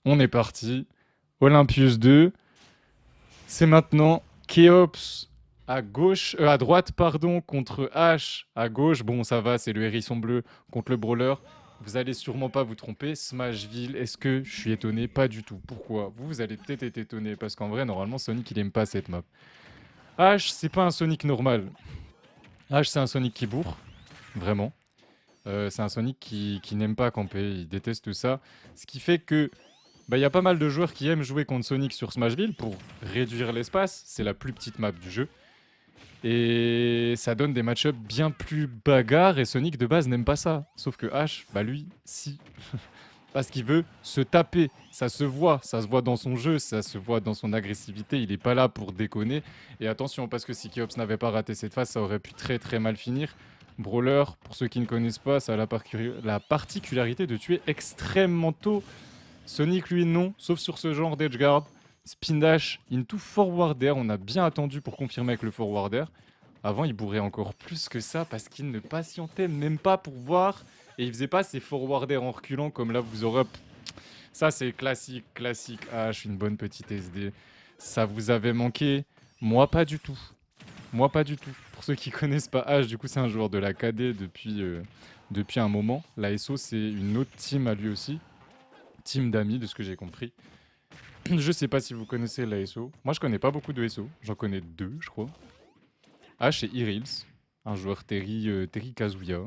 On est parti. Olympus 2. C'est maintenant Keops à gauche, à droite, pardon, contre H à gauche. Bon, ça va, c'est le hérisson bleu contre le brawler. Vous allez sûrement pas vous tromper. Smashville, est-ce que je suis étonné? Pas du tout. Pourquoi? Vous allez peut-être être étonné parce qu'en vrai, normalement, Sonic, il aime pas cette map. H, c'est pas un Sonic normal. H, c'est un Sonic qui bourre, vraiment. C'est un Sonic qui n'aime pas camper, il déteste ça. Ce qui fait que bah, y a pas mal de joueurs qui aiment jouer contre Sonic sur Smashville pour réduire l'espace. C'est la plus petite map du jeu. Et ça donne des match-ups bien plus bagarres. Et Sonic de base n'aime pas ça. Sauf que H, bah lui, si. Parce qu'il veut se taper. Ça se voit dans son jeu, ça se voit dans son agressivité. Il est pas là pour déconner. Et attention, parce que si Keops n'avait pas raté cette phase, ça aurait pu très très mal finir. Brawler, pour ceux qui ne connaissent pas, ça a la particularité de tuer extrêmement tôt. Sonic, lui, non, sauf sur ce genre d'edgeguard. Spin dash into forward air. On a bien attendu pour confirmer avec le forward air. Avant, il bourrait encore plus que ça parce qu'il ne patientait même pas pour voir. Et il faisait pas ses forward air en reculant comme là vous aurez. Ça, c'est classique, classique. Ah, je suis une bonne petite SD. Ça vous avait manqué? Moi, pas du tout. Moi, pas du tout. Pour ceux qui connaissent pas H, du coup, c'est un joueur de la KD depuis un moment. La SO, c'est une autre team à lui aussi. Team d'amis, de ce que j'ai compris. Je sais pas si vous connaissez la SO. Moi, je connais pas beaucoup de SO. J'en connais deux, je crois. H et Irils, un joueur Terry Kazuya.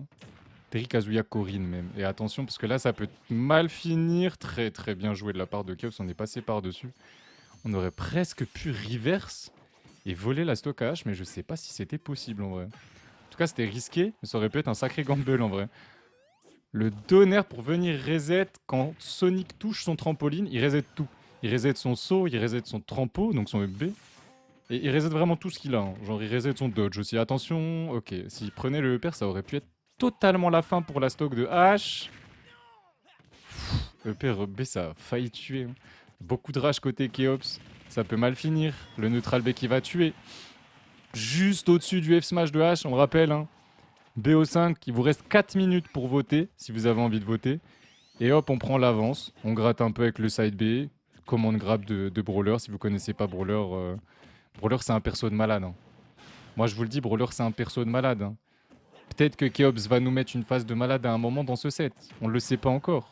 Terry Kazuya Corinne même. Et attention, parce que là, ça peut mal finir. Très très bien joué de la part de Keops. On est passé par-dessus. On aurait presque pu reverse et voler la stock à H, mais je sais pas si c'était possible en vrai. En tout cas, c'était risqué, mais ça aurait pu être un sacré gamble en vrai. Le donner pour venir reset quand Sonic touche son trampoline, il reset tout. Il reset son saut, il reset son trampo, donc son EB. Et il reset vraiment tout ce qu'il a. Hein. Genre, il reset son dodge aussi. Attention, ok. S'il prenait le EPR, ça aurait pu être totalement la fin pour la stock de H. EPR, EB, ça a failli tuer. Hein. Beaucoup de rage côté Keops. Ça peut mal finir. Le neutral B qui va tuer. Juste au-dessus du F-Smash de H, on rappelle. Hein. BO5, il vous reste 4 minutes pour voter, si vous avez envie de voter. Et hop, on prend l'avance. On gratte un peu avec le side B. Commande grab de Brawler. Si vous connaissez pas Brawler, Brawler, c'est un perso de malade. Hein. Moi, je vous le dis, Brawler, c'est un perso de malade. Hein. Peut-être que Keops va nous mettre une phase de malade à un moment dans ce set. On ne le sait pas encore.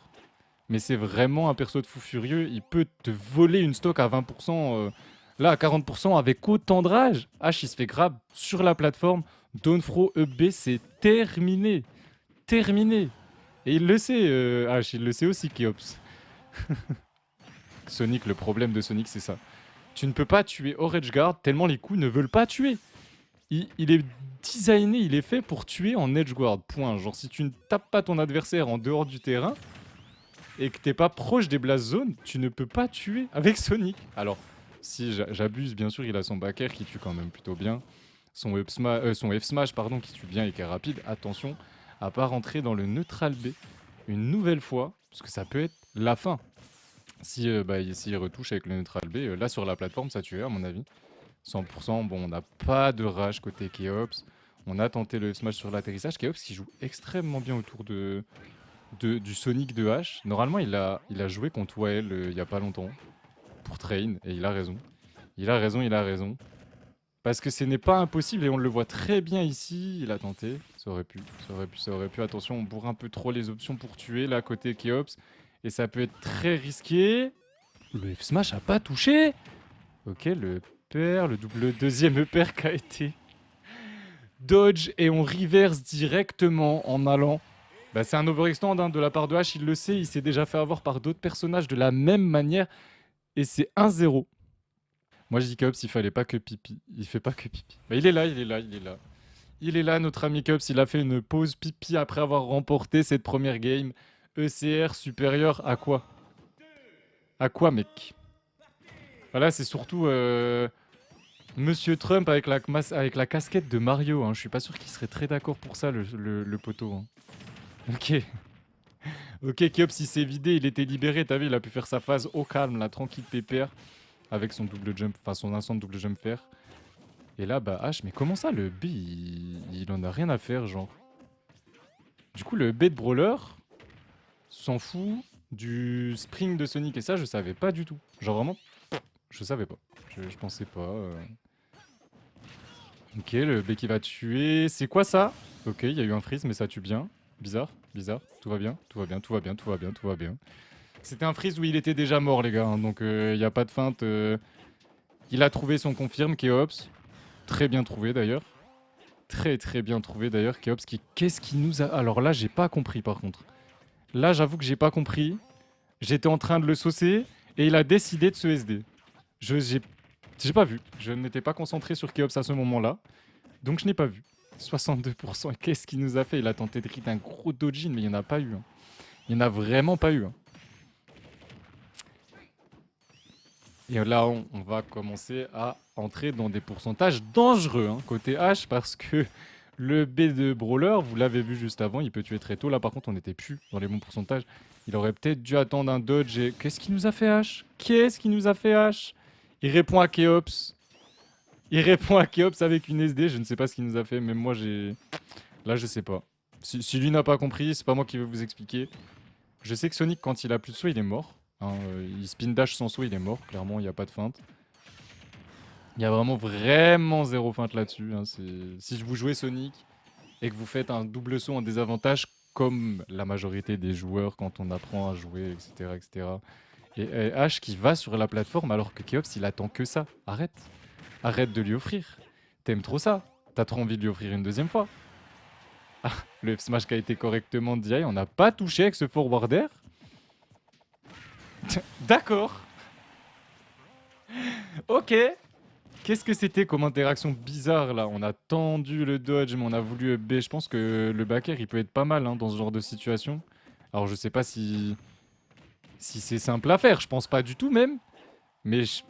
Mais c'est vraiment un perso de fou furieux. Il peut te voler une stock à 20%. Là, à 40% avec autant de rage. H, il se fait grab sur la plateforme. Dawnfro EB, c'est terminé. Terminé. Et il le sait, H, il le sait aussi, Keops. Sonic, le problème de Sonic, c'est ça. Tu ne peux pas tuer Orange Guard tellement les coups ne veulent pas tuer. Il est designé, il est fait pour tuer en edge guard. Point. Genre, si tu ne tapes pas ton adversaire en dehors du terrain et que t'es pas proche des blast zones, tu ne peux pas tuer avec Sonic. Alors, si j'abuse, bien sûr, il a son back air qui tue quand même plutôt bien. Son F smash, pardon, qui tue bien et qui est rapide. Attention à pas rentrer dans le neutral B une nouvelle fois, parce que ça peut être la fin. Si s'il retouche avec le neutral B, là sur la plateforme, ça tuerait à mon avis. 100%, bon, on n'a pas de rage côté Keops. On a tenté le smash sur l'atterrissage. Keops qui joue extrêmement bien autour du Sonic de H. Normalement, il a joué contre Wael il y a pas longtemps pour Train et il a raison. Il a raison, il a raison. Parce que ce n'est pas impossible et on le voit très bien ici. Il a tenté. Ça aurait pu, ça aurait pu, ça aurait pu. Attention, on bourre un peu trop les options pour tuer là côté Keops. Et ça peut être très risqué. Le F-Smash a pas touché. Ok, le pair, le double deuxième EPR qui a été dodge et on reverse directement en allant. Bah, c'est un overextend hein, de la part de H, il le sait, il s'est déjà fait avoir par d'autres personnages de la même manière et c'est 1-0. Moi je dis Cubs, il fallait pas que pipi. Il fait pas que pipi. Bah, il est là, il est là, il est là. Il est là, notre ami Cubs, il a fait une pause pipi après avoir remporté cette première game. ECR supérieur à quoi? À quoi, mec? Voilà, c'est surtout Monsieur Trump avec la casquette de Mario. Hein. Je suis pas sûr qu'il serait très d'accord pour ça, le poteau. Hein. Ok. Ok, Kiops, il s'est vidé, il était libéré. T'as vu, il a pu faire sa phase au calme, là, tranquille, pépère. Avec son double jump, enfin son instant de double jump faire. Et là, bah, H, mais comment ça, le B, il en a rien à faire, genre. Du coup, le B de Brawler s'en fout du spring de Sonic et ça, je savais pas du tout. Genre vraiment, je savais pas. Je pensais pas. Ok, le B qui va tuer. C'est quoi ça? Ok, il y a eu un freeze, mais ça tue bien. Bizarre, bizarre. Tout va bien, tout va bien, tout va bien, tout va bien, tout va bien. C'était un freeze où il était déjà mort, les gars. Hein, donc il n'y a pas de feinte. Il a trouvé son confirme, Keops. Très bien trouvé d'ailleurs. Très très bien trouvé d'ailleurs, Keops. Qu'est-ce qu'il nous a. Alors là, j'ai pas compris par contre. Là, j'avoue que j'ai pas compris. J'étais en train de le saucer et il a décidé de se SD. J'ai pas vu. Je n'étais pas concentré sur Keops à ce moment-là. Donc je n'ai pas vu. 62%. Et qu'est-ce qu'il nous a fait? Il a tenté de hit un gros dojin, mais il n'y en a pas eu. Hein. Il n'y en a vraiment pas eu. Hein. Et là, on va commencer à entrer dans des pourcentages dangereux hein, côté H parce que le B de Brawler, vous l'avez vu juste avant, il peut tuer très tôt. Là, par contre, on n'était plus dans les bons pourcentages. Il aurait peut-être dû attendre un dodge. Et... Qu'est-ce qu'il nous a fait H? Qu'est-ce qu'il nous a fait H? Il répond à Keops. Il répond à Keops avec une SD. Je ne sais pas ce qu'il nous a fait. Même moi, j'ai. Là, je sais pas. Si lui n'a pas compris, c'est pas moi qui vais vous expliquer. Je sais que Sonic, quand il a plus de saut, il est mort. Hein, il spin dash sans saut, il est mort. Clairement, il n'y a pas de feinte. Il y a vraiment zéro feinte là-dessus. Hein. Si vous jouez Sonic et que vous faites un double saut en désavantage, comme la majorité des joueurs quand on apprend à jouer, etc. etc. Et H qui va sur la plateforme alors que Keops, il attend que ça. Arrête. Arrête de lui offrir. T'aimes trop ça. T'as trop envie de lui offrir une deuxième fois. Ah, le F-Smash qui a été correctement DI, on n'a pas touché avec ce forwarder. D'accord. Ok. Qu'est-ce que c'était comme interaction bizarre là? On a tendu le dodge, mais on a voulu B. Je pense que le back air il peut être pas mal hein, dans ce genre de situation. Alors je sais pas si c'est simple à faire, je pense pas du tout même. Mais je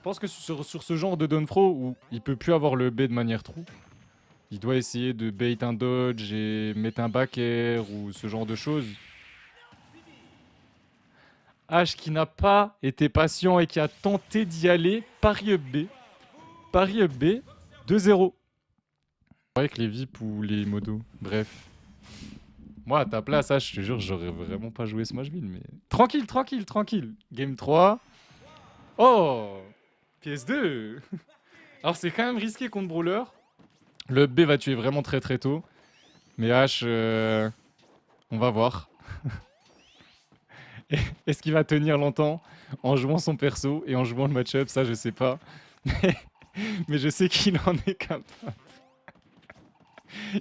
pense que sur ce genre de down throw où il peut plus avoir le B de manière true, il doit essayer de bait un dodge et mettre un back air ou ce genre de choses. H qui n'a pas été patient et qui a tenté d'y aller. Paris up B. Paris up B. 2-0. Avec les VIP ou les modos. Bref. Moi, à ta place, H, je te jure, j'aurais vraiment pas joué Smashville, mais... Tranquille, tranquille, tranquille. Game 3. Oh PS2. Alors, c'est quand même risqué contre Brawler. Le B va tuer vraiment très très tôt. Mais H, on va voir. Est-ce qu'il va tenir longtemps en jouant son perso et en jouant le match-up? Ça, je sais pas. Mais je sais qu'il en est capable.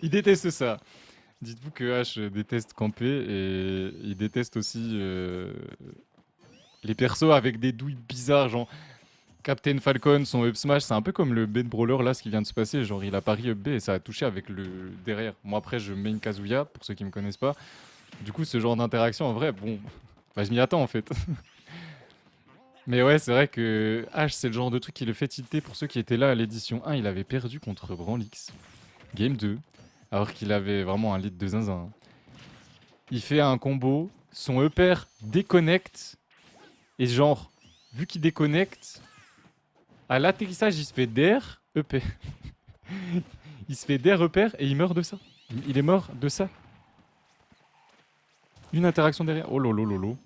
Il déteste ça. Dites-vous que H déteste camper et il déteste aussi les persos avec des douilles bizarres, genre Captain Falcon, son up smash, c'est un peu comme le B de Brawler là, ce qui vient de se passer, genre il a pari up B et ça a touché avec le derrière. Moi après je mets une Kazuya, pour ceux qui me connaissent pas. Du coup ce genre d'interaction en vrai, bon, bah, je m'y attends en fait. Mais ouais, c'est vrai que H c'est le genre de truc qui le fait tilter pour ceux qui étaient là à l'édition 1, il avait perdu contre Branlix. Game 2, alors qu'il avait vraiment un lead de zinzin. Il fait un combo, son EP déconnecte, et genre, vu qu'il déconnecte, à l'atterrissage, il se fait d'air, EP. Il se fait d'air, EP, et il meurt de ça. Il est mort de ça. Une interaction derrière. Oh lolo lolo.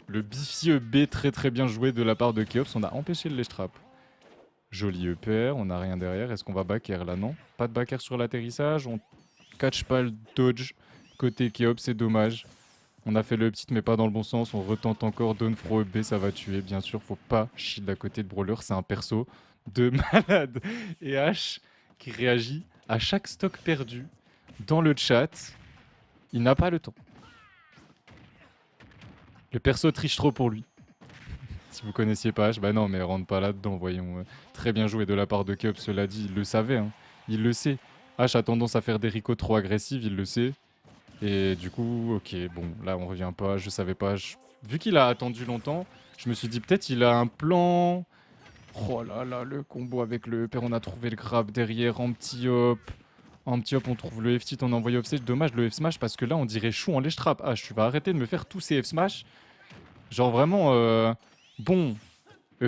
Le bifi EB très très bien joué de la part de Keops, on a empêché le ledge trap. Joli EPR, on n'a rien derrière. Est-ce qu'on va back air là? Non. Pas de back air sur l'atterrissage, on catch pas le dodge. Côté Keops, c'est dommage. On a fait le petit mais pas dans le bon sens. On retente encore. Down throw B, ça va tuer. Bien sûr, faut pas shield à côté de Brawler. C'est un perso de malade. Et H qui réagit à chaque stock perdu dans le chat. Il n'a pas le temps. Le perso triche trop pour lui. Si vous connaissiez pas H, bah non, mais rentre pas là-dedans, voyons. Très bien joué de la part de Cup, cela dit, il le savait. Hein. Il le sait. H a tendance à faire des ricots trop agressifs, il le sait. Et du coup, ok, bon, là on revient pas, je savais pas. Vu qu'il a attendu longtemps, je me suis dit peut-être il a un plan. Oh là là, le combo avec le père, on a trouvé le grab derrière en petit hop. En petit hop, on trouve le F-Tit, on a envoyé offset. Dommage le F-Smash parce que là on dirait chou en ledge trap. Ah, tu vas arrêter de me faire tous ces F-Smash. Genre vraiment, bon,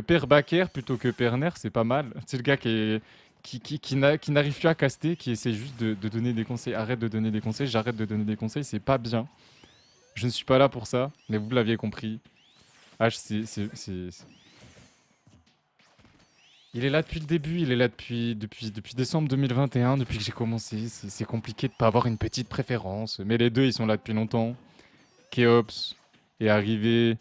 père backer plutôt que père nerf, c'est pas mal. C'est le gars qui n'arrive plus à caster, qui essaie juste de donner des conseils. Arrête de donner des conseils, j'arrête de donner des conseils, c'est pas bien. Je ne suis pas là pour ça, mais vous l'aviez compris. H, il est là depuis le début, il est là depuis décembre 2021, depuis que j'ai commencé. C'est compliqué de pas avoir une petite préférence, mais les deux, ils sont là depuis longtemps. Keops est arrivé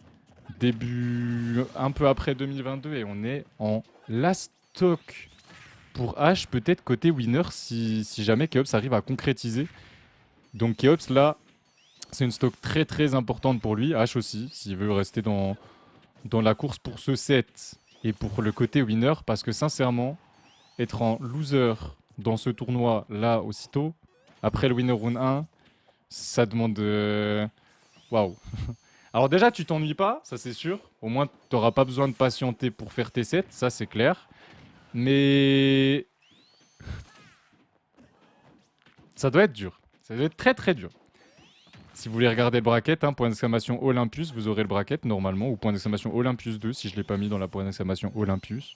début, un peu après 2022, et on est en last stock pour H, peut-être côté winner, si jamais Keops arrive à concrétiser. Donc Keops, là, c'est une stock très très importante pour lui, H aussi, s'il veut rester dans la course pour ce set et pour le côté winner, parce que sincèrement, être en loser dans ce tournoi là aussitôt, après le winner round 1, ça demande. Waouh! Alors, déjà, tu t'ennuies pas, ça c'est sûr. Au moins, t'auras pas besoin de patienter pour faire tes sets, ça c'est clair. Mais ça doit être dur. Ça doit être très très dur. Si vous voulez regarder le bracket, hein, point d'exclamation Olympus, vous aurez le bracket normalement, ou point d'exclamation Olympus 2 si je ne l'ai pas mis dans la point d'exclamation Olympus.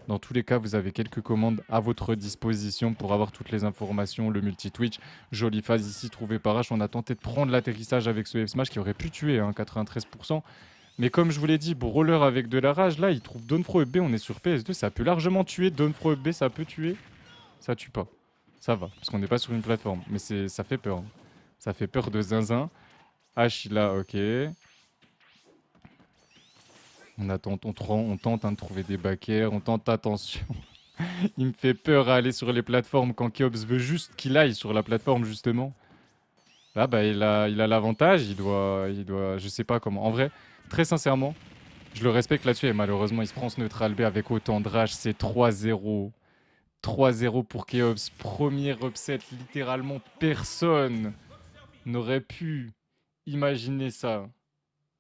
Dans tous les cas, vous avez quelques commandes à votre disposition pour avoir toutes les informations, le multi-twitch. Jolie phase ici, trouvée par H. On a tenté de prendre l'atterrissage avec ce F-Smash qui aurait pu tuer, hein, 93%. Mais comme je vous l'ai dit, Brawler avec de la rage, là, il trouve Donfro et B, on est sur PS2, ça peut largement tuer. Donfro et B, ça peut tuer. Ça tue pas. Ça va, parce qu'on n'est pas sur une plateforme. Mais ça fait peur, hein. Ça fait peur de zinzin. H, il a, ok. On attend, on tente hein, de trouver des backers, on tente, attention. Il me fait peur à aller sur les plateformes quand Keops veut juste qu'il aille sur la plateforme, justement. Là, bah, il a l'avantage, je sais pas comment. En vrai, très sincèrement, je le respecte là-dessus et malheureusement, il se prend ce neutral B avec autant de rage. C'est 3-0. 3-0 pour Keops. Premier upset, littéralement, personne n'aurait pu imaginer ça.